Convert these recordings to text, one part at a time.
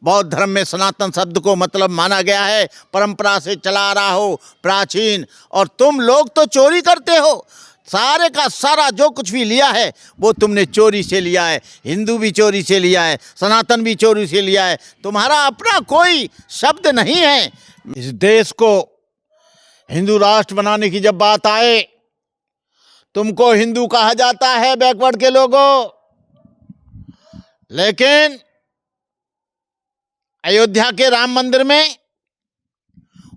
बौद्ध धर्म में सनातन शब्द को मतलब माना गया है परंपरा से चला आ रहा हो, प्राचीन। और तुम लोग तो चोरी करते हो, सारे का सारा जो कुछ भी लिया है वो तुमने चोरी से लिया है। हिंदू भी चोरी से लिया है, सनातन भी चोरी से लिया है। तुम्हारा अपना कोई शब्द नहीं है। इस देश को हिंदू राष्ट्र बनाने की जब बात आए, तुमको हिंदू कहा जाता है बैकवर्ड के लोगों, लेकिन अयोध्या के राम मंदिर में,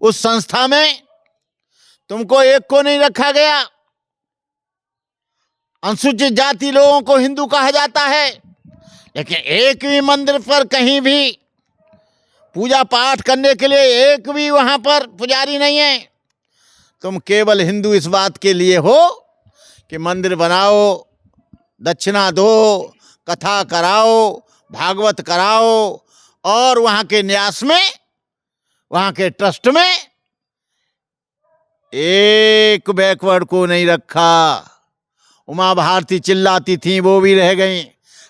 उस संस्था में तुमको एक को नहीं रखा गया। अनुसूचित जाति लोगों को हिंदू कहा जाता है, लेकिन एक भी मंदिर पर कहीं भी पूजा पाठ करने के लिए एक भी वहां पर पुजारी नहीं है। तुम केवल हिंदू इस बात के लिए हो कि मंदिर बनाओ, दक्षिणा दो, कथा कराओ, भागवत कराओ, और वहां के न्यास में, वहां के ट्रस्ट में एक बैकवर्ड को नहीं रखा। उमा भारती चिल्लाती थी, वो भी रह गई।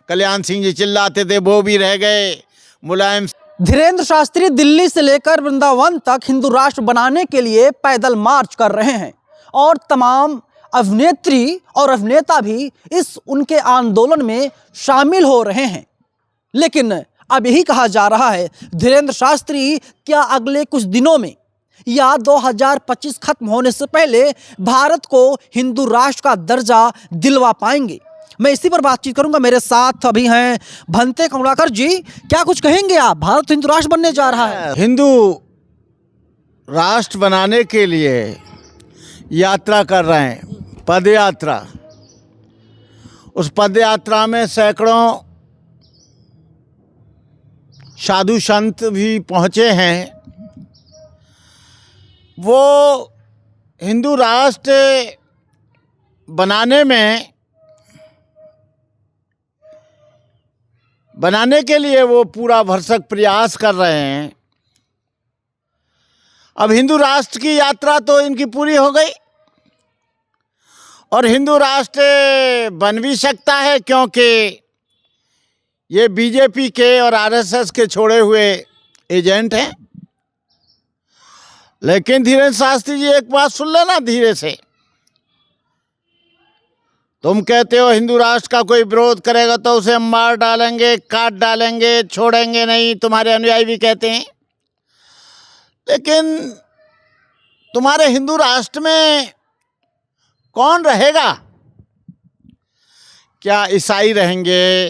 कल्याण सिंह जी चिल्लाते थे, वो भी रह गए। मुलायम धीरेन्द्र शास्त्री दिल्ली से लेकर वृंदावन तक हिंदू राष्ट्र बनाने के लिए पैदल मार्च कर रहे हैं और तमाम अभिनेत्री और अभिनेता भी इस उनके आंदोलन में शामिल हो रहे हैं। लेकिन अब यही कहा जा रहा है, धीरेन्द्र शास्त्री क्या अगले कुछ दिनों में या 2025 खत्म होने से पहले भारत को हिंदू राष्ट्र का दर्जा दिलवा पाएंगे? मैं इसी पर बातचीत करूंगा। मेरे साथ अभी हैं भंते कमलाकर जी। क्या कुछ कहेंगे आप? भारत हिंदू राष्ट्र बनने जा रहा है। हिंदू राष्ट्र बनाने के लिए यात्रा कर रहे हैं, पद यात्रा। उस पद यात्रा में सैकड़ों साधु संत भी पहुंचे हैं। वो हिंदू राष्ट्र बनाने के लिए वो पूरा भरसक प्रयास कर रहे हैं। अब हिंदू राष्ट्र की यात्रा तो इनकी पूरी हो गई और हिंदू राष्ट्र बन भी सकता है, क्योंकि ये बीजेपी के और आरएसएस के छोड़े हुए एजेंट हैं। लेकिन धीरेन्द्र शास्त्री जी, एक बात सुन लेना धीरे से। तुम कहते हो हिंदू राष्ट्र का कोई विरोध करेगा तो उसे हम मार डालेंगे, काट डालेंगे, छोड़ेंगे नहीं, तुम्हारे अनुयायी भी कहते हैं। लेकिन तुम्हारे हिंदू राष्ट्र में कौन रहेगा? क्या ईसाई रहेंगे,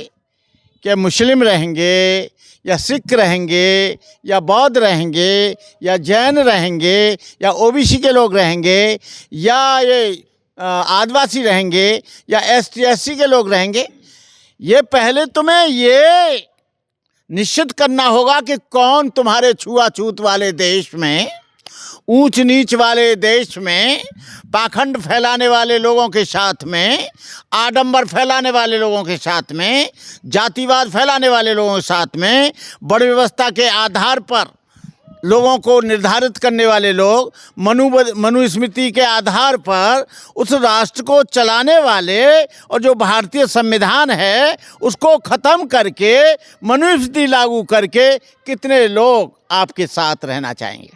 क्या मुस्लिम रहेंगे, या सिख रहेंगे, या बौद्ध रहेंगे, या जैन रहेंगे, या ओबीसी के लोग रहेंगे, या ये आदिवासी रहेंगे, या एसटी एससी के लोग रहेंगे? ये पहले तुम्हें ये निश्चित करना होगा कि कौन तुम्हारे छुआछूत वाले देश में, ऊंच नीच वाले देश में, पाखंड फैलाने वाले लोगों के साथ में, आडंबर फैलाने वाले लोगों के साथ में, जातिवाद फैलाने वाले लोगों के साथ में, बड़ी व्यवस्था के आधार पर लोगों को निर्धारित करने वाले लोग, मनुस्मृति के आधार पर उस राष्ट्र को चलाने वाले, और जो भारतीय संविधान है उसको ख़त्म करके मनुस्मृति लागू करके कितने लोग आपके साथ रहना चाहेंगे?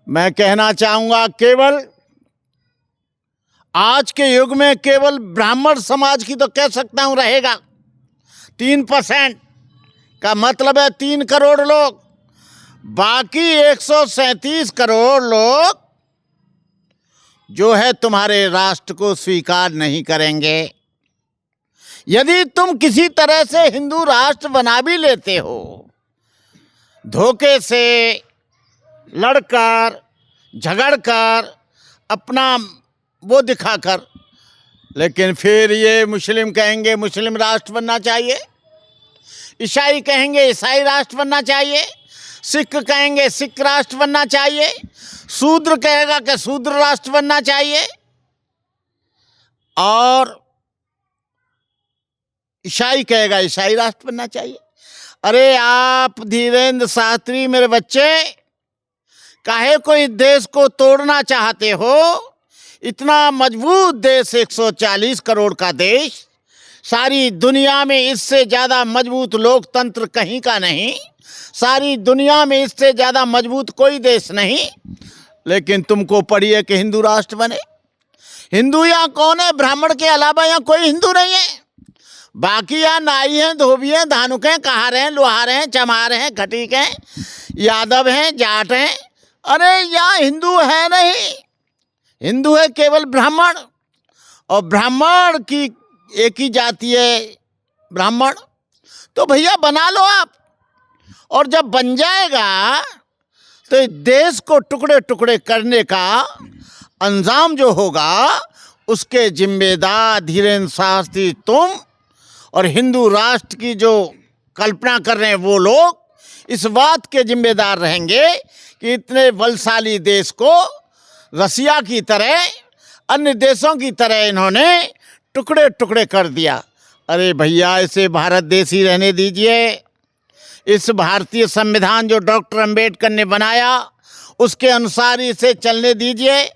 मैं कहना चाहूँगा, केवल आज के युग में केवल ब्राह्मण समाज की तो कह सकता हूँ रहेगा 3%, का मतलब है 3 करोड़ लोग। बाकी 137 करोड़ लोग जो है तुम्हारे राष्ट्र को स्वीकार नहीं करेंगे। यदि तुम किसी तरह से हिंदू राष्ट्र बना भी लेते हो, धोखे से, लड़कर, झगड़कर, अपना वो दिखाकर, लेकिन फिर ये मुस्लिम कहेंगे मुस्लिम राष्ट्र बनना चाहिए, ईसाई कहेंगे ईसाई राष्ट्र बनना चाहिए, सिख कहेंगे सिख राष्ट्र बनना चाहिए, शूद्र कहेगा कि शूद्र राष्ट्र बनना चाहिए, और ईसाई कहेगा ईसाई राष्ट्र बनना चाहिए। अरे आप धीरेन्द्र शास्त्री मेरे बच्चे, काहे को इस देश को तोड़ना चाहते हो? इतना मजबूत देश, 140 करोड़ का देश, सारी दुनिया में इससे ज़्यादा मजबूत लोकतंत्र कहीं का नहीं, सारी दुनिया में इससे ज़्यादा मजबूत कोई देश नहीं। लेकिन तुमको पड़ी है कि हिंदू राष्ट्र बने। हिंदू यहाँ कौन है? ब्राह्मण के अलावा यहाँ कोई हिंदू नहीं है। बाकी यहाँ नाई हैं, धोबी हैं, धानुक हैं, कहार हैं, लोहार हैं, चमार हैं, खटीक हैं, यादव हैं, जाट हैं। अरे यहाँ हिंदू है नहीं, हिंदू है केवल ब्राह्मण। और ब्राह्मण की एक ही जाति है ब्राह्मण। तो भैया बना लो आप। और जब बन जाएगा तो इस देश को टुकड़े टुकड़े करने का अंजाम जो होगा उसके जिम्मेदार धीरेन्द्र शास्त्री तुम और हिंदू राष्ट्र की जो कल्पना कर रहे हैं वो लोग इस बात के जिम्मेदार रहेंगे कि इतने बलशाली देश को रसिया की तरह, अन्य देशों की तरह इन्होंने टुकड़े टुकड़े कर दिया। अरे भैया इसे भारत देश ही रहने दीजिए। इस भारतीय संविधान जो डॉक्टर अंबेडकर ने बनाया उसके अनुसार इसे चलने दीजिए,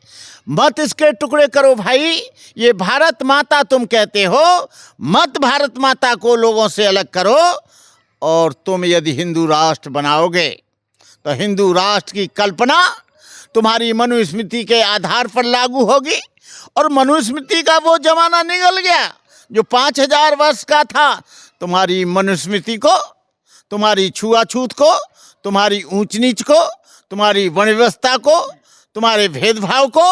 मत इसके टुकड़े करो भाई। ये भारत माता तुम कहते हो, मत भारत माता को लोगों से अलग करो। और तुम यदि हिंदू राष्ट्र बनाओगे तो हिंदू राष्ट्र की कल्पना तुम्हारी मनुस्मृति के आधार पर लागू होगी। और मनुस्मृति का वो जमाना निकल गया जो 5000 वर्ष का था। तुम्हारी मनुस्मृति को, तुम्हारी छुआछूत को, तुम्हारी ऊंच नीच को, तुम्हारी वर्ण व्यवस्था को, तुम्हारे भेदभाव को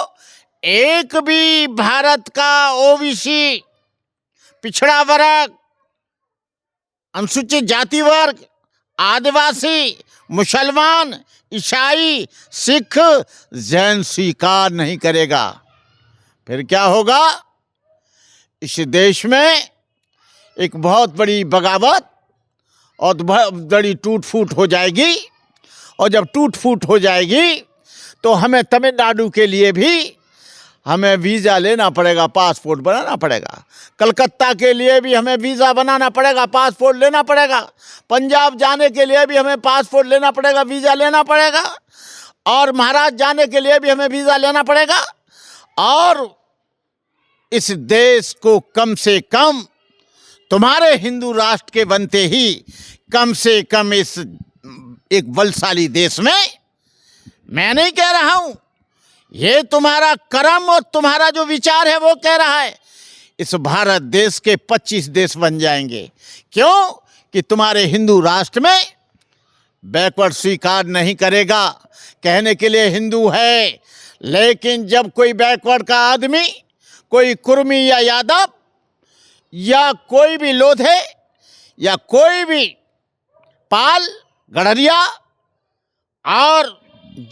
एक भी भारत का ओबीसी, पिछड़ा वर्ग, अनुसूचित जाति वर्ग, आदिवासी, मुसलमान, ईसाई, सिख, जैन स्वीकार नहीं करेगा। फिर क्या होगा? इस देश में एक बहुत बड़ी बगावत और बहुत बड़ी टूट फूट हो जाएगी। और जब टूट फूट हो जाएगी तो हमें तमिलनाडु के लिए भी हमें वीज़ा लेना पड़ेगा, पासपोर्ट बनाना पड़ेगा। कलकत्ता के लिए भी हमें वीज़ा बनाना पड़ेगा, पासपोर्ट लेना पड़ेगा। पंजाब जाने के लिए भी हमें पासपोर्ट लेना पड़ेगा, वीज़ा लेना पड़ेगा। और महाराष्ट्र जाने के लिए भी हमें वीज़ा लेना पड़ेगा। और इस देश को कम से कम तुम्हारे हिंदू राष्ट्र के बनते ही कम से कम इस एक बलशाली देश में, मैं नहीं कह रहा हूं, ये तुम्हारा कर्म और तुम्हारा जो विचार है वो कह रहा है, इस भारत देश के 25 देश बन जाएंगे। क्यों? कि तुम्हारे हिंदू राष्ट्र में बैकवर्ड स्वीकार नहीं करेगा। कहने के लिए हिंदू है, लेकिन जब कोई बैकवर्ड का आदमी, कोई कुर्मी या यादव या कोई भी लोधे या कोई भी पाल, गड़रिया, और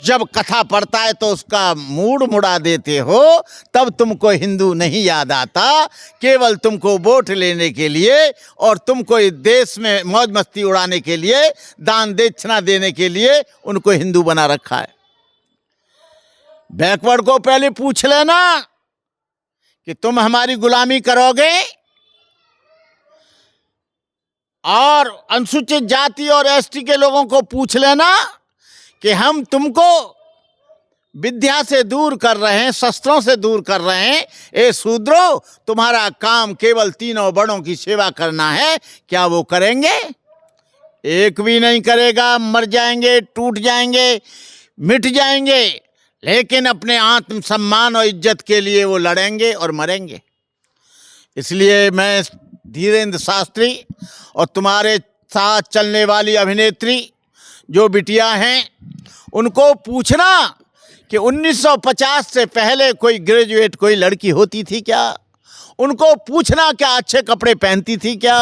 जब कथा पढ़ता है तो उसका मूड मुड़ा देते हो, तब तुमको हिंदू नहीं याद आता। केवल तुमको वोट लेने के लिए और तुमको इस देश में मौज मस्ती उड़ाने के लिए, दान दक्षिणा देने के लिए उनको हिंदू बना रखा है। बैकवर्ड को पहले पूछ लेना कि तुम हमारी गुलामी करोगे, और अनुसूचित जाति और एसटी के लोगों को पूछ लेना कि हम तुमको विद्या से दूर कर रहे हैं, शस्त्रों से दूर कर रहे हैं। ए शूद्रो, तुम्हारा काम केवल तीनों वर्णों की सेवा करना है। क्या वो करेंगे? एक भी नहीं करेगा। मर जाएंगे, टूट जाएंगे, मिट जाएंगे, लेकिन अपने आत्म सम्मान और इज्जत के लिए वो लड़ेंगे और मरेंगे। इसलिए मैं धीरेन्द्र शास्त्री और तुम्हारे साथ चलने वाली अभिनेत्री जो बिटिया हैं उनको पूछना कि 1950 से पहले कोई ग्रेजुएट कोई लड़की होती थी क्या? उनको पूछना क्या अच्छे कपड़े पहनती थी क्या?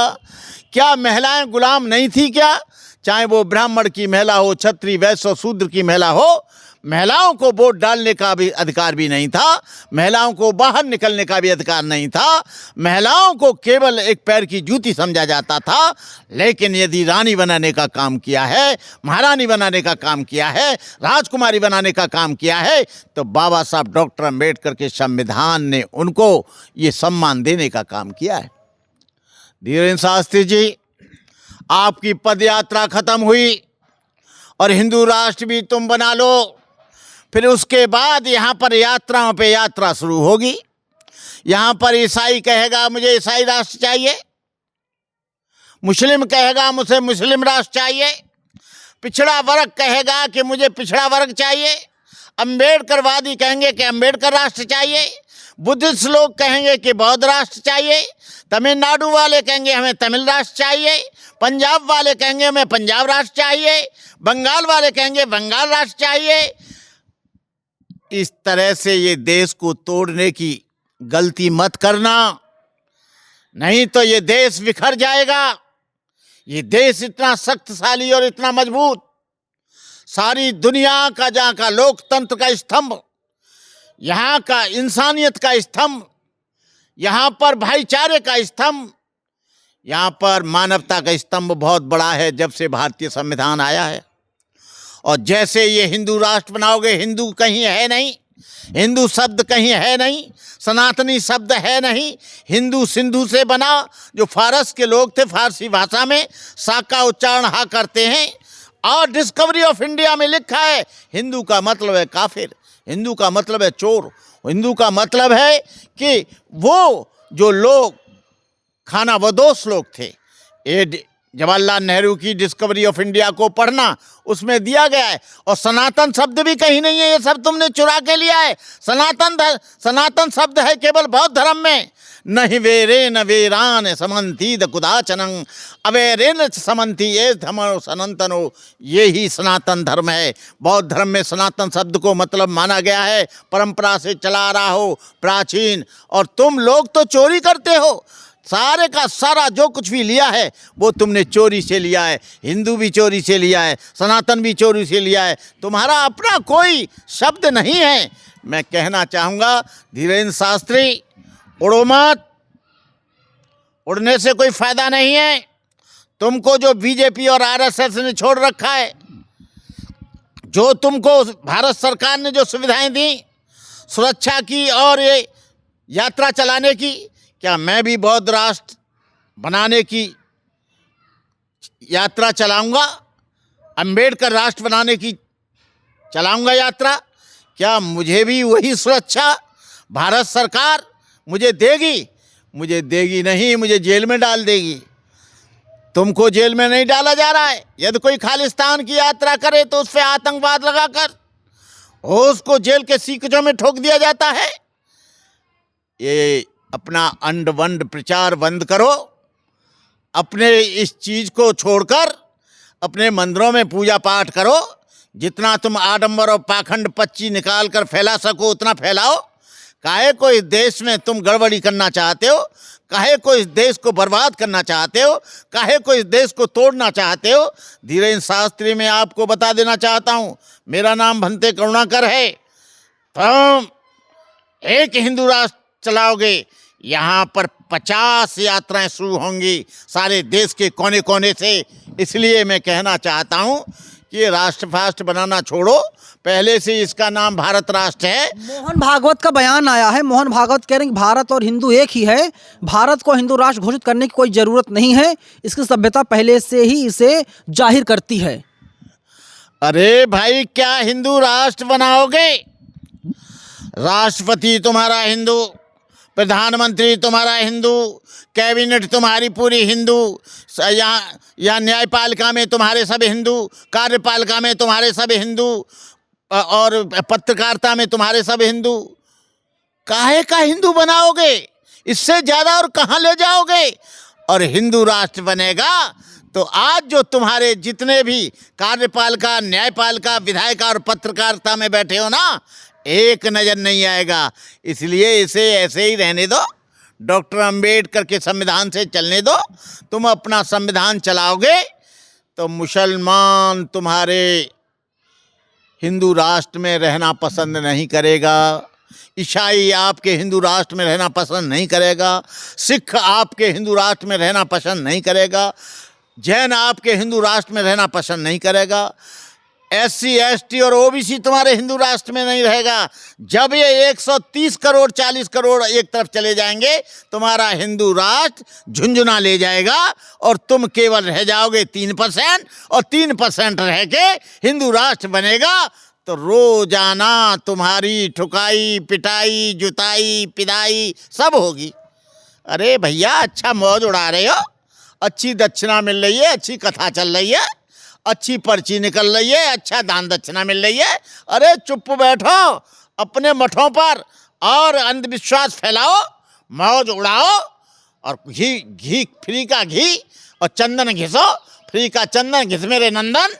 क्या महिलाएं गुलाम नहीं थी क्या? चाहे वो ब्राह्मण की महिला हो, क्षत्रिय, वैश्य, शूद्र की महिला हो, महिलाओं को वोट डालने का भी अधिकार भी नहीं था। महिलाओं को बाहर निकलने का भी अधिकार नहीं था। महिलाओं को केवल एक पैर की जूती समझा जाता था। लेकिन यदि रानी बनाने का काम किया है, महारानी बनाने का काम किया है, राजकुमारी बनाने का काम किया है, तो बाबा साहब डॉक्टर अंबेडकर के संविधान ने उनको ये सम्मान देने का काम किया है। धीरेन्द्र शास्त्री जी, आपकी पद यात्रा खत्म हुई और हिंदू राष्ट्र भी तुम बना लो। फिर उसके बाद यहाँ पर यात्राओं पे यात्रा शुरू होगी। यहाँ पर ईसाई कहेगा मुझे ईसाई राष्ट्र चाहिए, मुस्लिम कहेगा मुझे मुस्लिम राष्ट्र चाहिए, पिछड़ा वर्ग कहेगा कि मुझे पिछड़ा वर्ग चाहिए, अम्बेडकरवादी कहेंगे कि अम्बेडकर राष्ट्र चाहिए, बुद्धिस्ट लोग कहेंगे कि बौद्ध राष्ट्र चाहिए, तमिलनाडु वाले कहेंगे हमें तमिल राष्ट्र चाहिए, पंजाब वाले कहेंगे हमें पंजाब राष्ट्र चाहिए, बंगाल वाले कहेंगे बंगाल राष्ट्र चाहिए। इस तरह से ये देश को तोड़ने की गलती मत करना, नहीं तो ये देश बिखर जाएगा। ये देश इतना शक्तिशाली और इतना मजबूत, सारी दुनिया का जहाँ का लोकतंत्र का स्तंभ, यहाँ का इंसानियत का स्तंभ, यहाँ पर भाईचारे का स्तंभ, यहाँ पर मानवता का स्तंभ बहुत बड़ा है जब से भारतीय संविधान आया है। और जैसे ये हिंदू राष्ट्र बनाओगे, हिंदू कहीं है नहीं, हिंदू शब्द कहीं है नहीं, सनातनी शब्द है नहीं, हिंदू सिंधु से बना, जो फारस के लोग थे फारसी भाषा में सा का उच्चारण हा करते हैं। और डिस्कवरी ऑफ इंडिया में लिखा है हिंदू का मतलब है काफिर, हिंदू का मतलब है चोर, हिंदू का मतलब है कि वो जो लोग खानाबदोश लोग थे। ये जवाहरलाल नेहरू की डिस्कवरी ऑफ इंडिया को पढ़ना, उसमें दिया गया है। और सनातन शब्द भी कहीं नहीं है, ये सब तुमने चुरा के लिया है। सनातन शब्द है केवल बौद्ध धर्म में। नहीं वेरे न वेरान समंती द कुदाचनं अवेरेन समंती ये धर्मो सनातनो, ये ही सनातन धर्म है। बौद्ध धर्म में सनातन शब्द को मतलब माना गया है परंपरा से चला रहा हो प्राचीन। और तुम लोग तो चोरी करते हो, सारे का सारा जो कुछ भी लिया है वो तुमने चोरी से लिया है। हिंदू भी चोरी से लिया है, सनातन भी चोरी से लिया है, तुम्हारा अपना कोई शब्द नहीं है। मैं कहना चाहूँगा धीरेन्द्र शास्त्री, उड़ो मत, उड़ने से कोई फायदा नहीं है। तुमको जो बीजेपी और आरएसएस ने छोड़ रखा है, जो तुमको भारत सरकार ने जो सुविधाएं दी सुरक्षा की और ये यात्रा चलाने की, क्या मैं भी बौद्ध राष्ट्र बनाने की यात्रा चलाऊंगा, अम्बेडकर राष्ट्र बनाने की चलाऊंगा यात्रा? क्या मुझे भी वही सुरक्षा भारत सरकार मुझे देगी? मुझे देगी नहीं, मुझे जेल में डाल देगी। तुमको जेल में नहीं डाला जा रहा है। यदि कोई खालिस्तान की यात्रा करे तो उस पर आतंकवाद लगाकर उसको जेल के सीकचों में ठोक दिया जाता है। ये अपना अंड वंड प्रचार बंद करो, अपने इस चीज़ को छोड़कर अपने मंदिरों में पूजा पाठ करो। जितना तुम आडंबर और पाखंड पच्ची निकाल कर फैला सको उतना फैलाओ। काहे को इस देश में तुम गड़बड़ी करना चाहते हो, काहे को इस देश को बर्बाद करना चाहते हो, काहे को इस देश को तोड़ना चाहते हो? धीरेन्द्र शास्त्री, मैं आपको बता देना चाहता हूँ, मेरा नाम भंते करुणाकर है। तुम एक हिंदू राष्ट्र चलाओगे, यहाँ पर 50 यात्राएं शुरू होंगी सारे देश के कोने कोने से। इसलिए मैं कहना चाहता हूँ कि राष्ट्र फास्ट बनाना छोड़ो, पहले से इसका नाम भारत राष्ट्र है। मोहन भागवत का बयान आया है, मोहन भागवत कह रहे हैं कि भारत और हिंदू एक ही है, भारत को हिंदू राष्ट्र घोषित करने की कोई ज़रूरत नहीं है, इसकी सभ्यता पहले से ही इसे जाहिर करती है। अरे भाई, क्या हिंदू राष्ट्र बनाओगे? राष्ट्रपति तुम्हारा हिंदू, प्रधानमंत्री तुम्हारा हिंदू, कैबिनेट तुम्हारी पूरी हिंदू, या न्यायपालिका में तुम्हारे सब हिंदू, कार्यपालिका में तुम्हारे सब हिंदू, और पत्रकारिता में तुम्हारे सब हिंदू। काहे का हिंदू बनाओगे? इससे ज़्यादा और कहाँ ले जाओगे? और हिंदू राष्ट्र बनेगा तो आज जो तुम्हारे जितने भी कार्यपालिका, न्यायपालिका, विधायिका और पत्रकारिता में बैठे हो ना, एक नज़र नहीं आएगा। इसलिए इसे ऐसे ही रहने दो, डॉक्टर अंबेडकर के संविधान से चलने दो। तुम अपना संविधान चलाओगे तो मुसलमान तुम्हारे हिंदू राष्ट्र में रहना पसंद नहीं करेगा, ईसाई आपके हिंदू राष्ट्र में रहना पसंद नहीं करेगा, सिख आपके हिंदू राष्ट्र में रहना पसंद नहीं करेगा, जैन आपके हिंदू राष्ट्र में रहना पसंद नहीं करेगा, SC ST और OBC तुम्हारे हिंदू राष्ट्र में नहीं रहेगा। जब ये 130 करोड़ 40 करोड़ एक तरफ चले जाएंगे, तुम्हारा हिंदू राष्ट्र झुंझुना ले जाएगा और तुम केवल रह जाओगे 3%, और 3% रह के हिंदू राष्ट्र बनेगा तो रोजाना तुम्हारी ठुकाई पिटाई जुताई पिदाई सब होगी। अरे भैया, अच्छा मौज उड़ा रहे हो, अच्छी दक्षिणा मिल रही है, अच्छी कथा चल रही है, अच्छी पर्ची निकल रही है, अच्छा दान दक्षिणा मिल रही है। अरे चुप बैठो अपने मठों पर और अंधविश्वास फैलाओ, मौज उड़ाओ और घी फ्री का घी और चंदन घिसो, फ्री का चंदन घिस मेरे नंदन।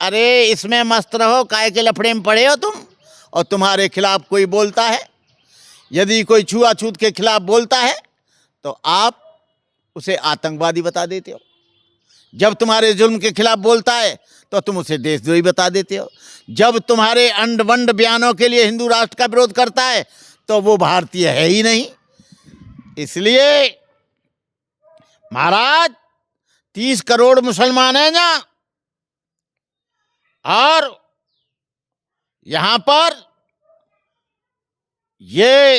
अरे इसमें मस्त रहो, काय के लफड़े में पड़े हो तुम। और तुम्हारे खिलाफ कोई बोलता है, यदि कोई छुआछूत के खिलाफ बोलता है तो आप उसे आतंकवादी बता देते हो। जब तुम्हारे जुल्म के खिलाफ बोलता है तो तुम उसे देशद्रोही बता देते हो। जब तुम्हारे अंड वंड बयानों के लिए हिंदू राष्ट्र का विरोध करता है तो वो भारतीय है ही नहीं। इसलिए महाराज 30 करोड़ मुसलमान हैं ना, और यहां पर ये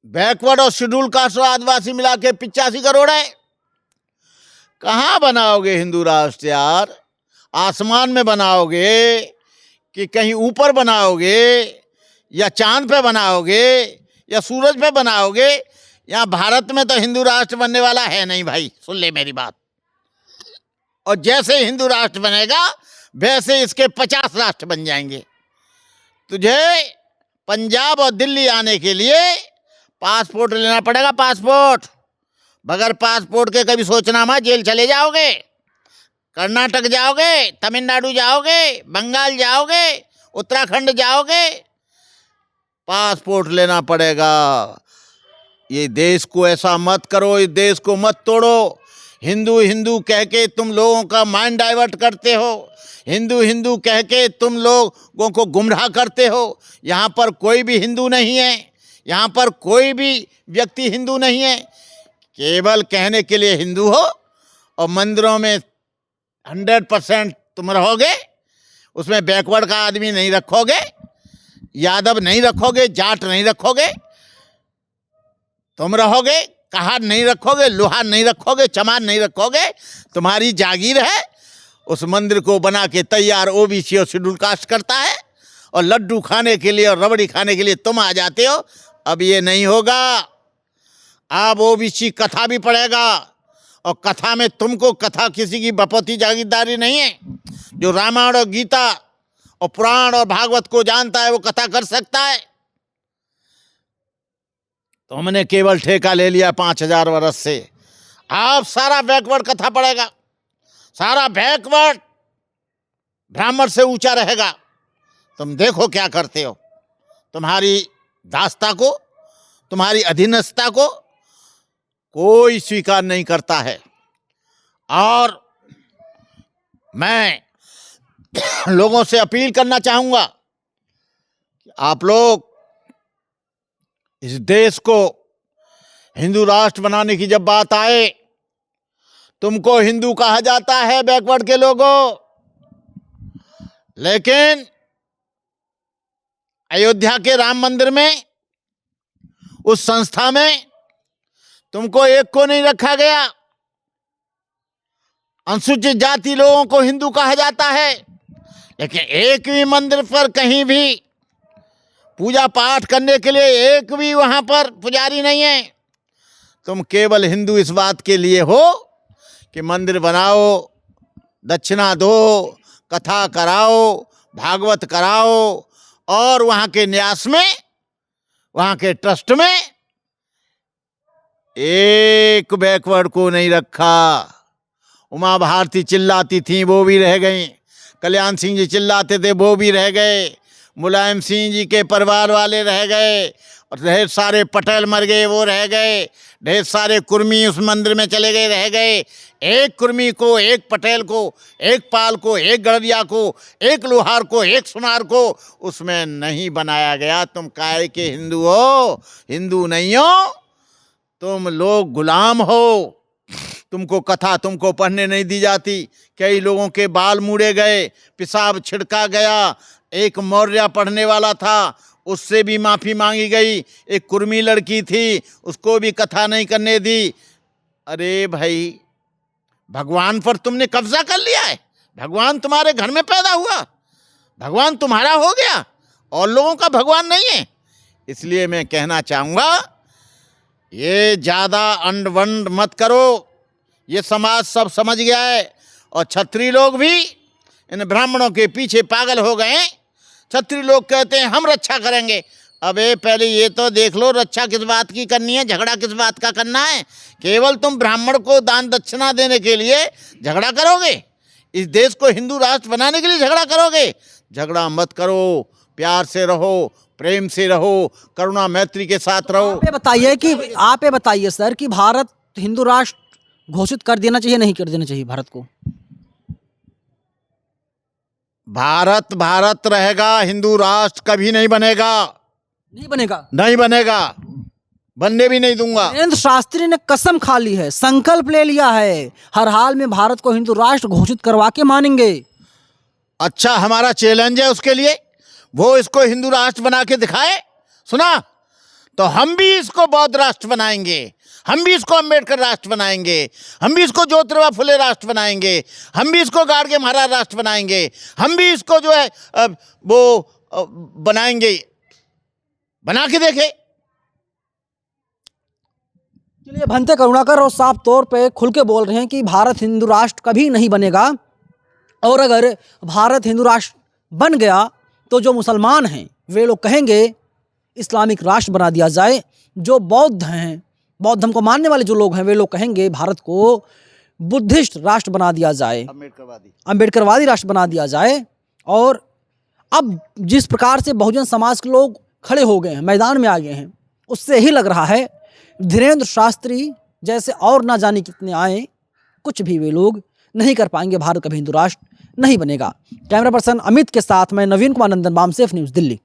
बैकवर्ड और शेड्यूल कास्ट और आदिवासी मिला के 85 करोड़ है। कहाँ बनाओगे हिंदू राष्ट्र यार? आसमान में बनाओगे कि कहीं ऊपर बनाओगे, या चांद पे बनाओगे, या सूरज पे बनाओगे? यहाँ भारत में तो हिंदू राष्ट्र बनने वाला है नहीं भाई, सुन ले मेरी बात। और जैसे हिंदू राष्ट्र बनेगा वैसे इसके 50 राष्ट्र बन जाएंगे। तुझे पंजाब और दिल्ली आने के लिए पासपोर्ट लेना पड़ेगा, पासपोर्ट। बगैर पासपोर्ट के कभी सोचना मत, जेल चले जाओगे। कर्नाटक जाओगे, तमिलनाडु जाओगे, बंगाल जाओगे, उत्तराखंड जाओगे, पासपोर्ट लेना पड़ेगा। ये देश को ऐसा मत करो, इस देश को मत तोड़ो। हिंदू हिंदू कह के तुम लोगों का माइंड डाइवर्ट करते हो, हिंदू हिंदू कह के तुम लोगों को गुमराह करते हो। यहाँ पर कोई भी हिंदू नहीं है, यहाँ पर कोई भी व्यक्ति हिंदू नहीं है। केवल कहने के लिए हिंदू हो और मंदिरों में 100% तुम रहोगे, उसमें बैकवर्ड का आदमी नहीं रखोगे, यादव नहीं रखोगे, जाट नहीं रखोगे, तुम रहोगे। कहार नहीं रखोगे, लोहार नहीं रखोगे, चमार नहीं रखोगे। तुम्हारी जागीर है। उस मंदिर को बना के तैयार ओबीसी और शेड्यूल कास्ट करता है, और लड्डू खाने के लिए और रबड़ी खाने के लिए तुम आ जाते हो। अब ये नहीं होगा। अब ओबीसी कथा भी पढ़ेगा, और कथा में तुमको, कथा किसी की बपौती जागीरदारी नहीं है। जो रामायण और गीता और पुराण और भागवत को जानता है वो कथा कर सकता है। तो हमने केवल ठेका ले लिया 5000 वर्ष से। आप सारा बैकवर्ड कथा पढ़ेगा, सारा बैकवर्ड ब्राह्मण से ऊंचा रहेगा। तुम देखो क्या करते हो। तुम्हारी दासता को, तुम्हारी अधीनस्थता को कोई स्वीकार नहीं करता है। और मैं लोगों से अपील करना चाहूंगा कि आप लोग इस देश को हिंदू राष्ट्र बनाने की जब बात आए, तुमको हिंदू कहा जाता है बैकवर्ड के लोगों, लेकिन अयोध्या के राम मंदिर में, उस संस्था में तुमको एक को नहीं रखा गया। अनुसूचित जाति लोगों को हिंदू कहा जाता है, लेकिन एक भी मंदिर पर कहीं भी पूजा पाठ करने के लिए एक भी वहां पर पुजारी नहीं है। तुम केवल हिंदू इस बात के लिए हो कि मंदिर बनाओ, दक्षिणा दो, कथा कराओ, भागवत कराओ, और वहां के न्यास में, वहां के ट्रस्ट में एक बैकवर्ड को नहीं रखा। उमा भारती चिल्लाती थी, वो भी रह गई। कल्याण सिंह जी चिल्लाते थे, वो भी रह गए। मुलायम सिंह जी के परिवार वाले रह गए, और ढेर सारे पटेल मर गए, वो रह गए। ढेर सारे कुर्मी उस मंदिर में चले गए, रह गए। एक कुर्मी को, एक पटेल को, एक पाल को, एक गड़रिया को, एक लोहार को, एक सुनार को उसमें नहीं बनाया गया। तुम काहे के हिंदू हो? हिंदू नहीं हो, तुम लोग गुलाम हो। तुमको कथा तुमको पढ़ने नहीं दी जाती। कई लोगों के बाल मुड़े गए, पेशाब छिड़का गया। एक मौर्य पढ़ने वाला था, उससे भी माफ़ी मांगी गई। एक कुर्मी लड़की थी, उसको भी कथा नहीं करने दी। अरे भाई, भगवान पर तुमने कब्जा कर लिया है। भगवान तुम्हारे घर में पैदा हुआ, भगवान तुम्हारा हो गया, और लोगों का भगवान नहीं है। इसलिए मैं कहना चाहूँगा, ये ज़्यादा अंड वंड मत करो। ये समाज सब समझ गया है। और क्षत्रिय लोग भी इन ब्राह्मणों के पीछे पागल हो गए हैं। क्षत्रिय लोग कहते हैं हम रक्षा करेंगे। अबे पहले ये तो देख लो, रक्षा किस बात की करनी है, झगड़ा किस बात का करना है? केवल तुम ब्राह्मण को दान दक्षिणा देने के लिए झगड़ा करोगे? इस देश को हिंदू राष्ट्र बनाने के लिए झगड़ा करोगे? झगड़ा मत करो, प्यार से रहो, प्रेम से रहो, करुणा मैत्री के साथ रहो। आप ये बताइए सर कि भारत हिंदू राष्ट्र घोषित कर देना चाहिए, नहीं कर देना चाहिए भारत को? भारत भारत रहेगा, हिंदू राष्ट्र कभी नहीं बनेगा। नहीं बनेगा? नहीं बनेगा, बनने भी नहीं दूंगा। धीरेन्द्र शास्त्री ने कसम खा ली है, संकल्प ले लिया है, हर हाल में भारत को हिंदू राष्ट्र घोषित करवा के मानेंगे। अच्छा, हमारा चैलेंज है उसके लिए, वो इसको हिंदू राष्ट्र बना के दिखाए। सुना? तो हम भी इसको बौद्ध राष्ट्र बनाएंगे, हम भी इसको अम्बेडकर राष्ट्र बनाएंगे, हम भी इसको ज्योतिराव फुले राष्ट्र बनाएंगे, हम भी इसको गाडगे महाराज राष्ट्र बनाएंगे, हम भी इसको जो है बनाएंगे। बना के देखे। चलिए, भंते करुणाकर और साफ तौर पे खुल के बोल रहे हैं कि भारत हिंदू राष्ट्र कभी नहीं बनेगा, और अगर भारत हिंदू राष्ट्र बन गया तो जो मुसलमान हैं वे लोग कहेंगे इस्लामिक राष्ट्र बना दिया जाए, जो बौद्ध हैं, बौद्ध धर्म को मानने वाले जो लोग हैं वे लोग कहेंगे भारत को बुद्धिस्ट राष्ट्र बना दिया जाए, अम्बेडकरवादी राष्ट्र बना दिया जाए। और अब जिस प्रकार से बहुजन समाज के लोग खड़े हो गए हैं, मैदान में आ गए हैं, उससे ही लग रहा है धीरेन्द्र शास्त्री जैसे और ना जाने कितने आए, कुछ भी वे लोग नहीं कर पाएंगे। भारत कभी हिंदू राष्ट्र नहीं बनेगा। कैमरा पर्सन अमित के साथ मैं नवीन कुमार नंदन, बामसेफ न्यूज़, दिल्ली।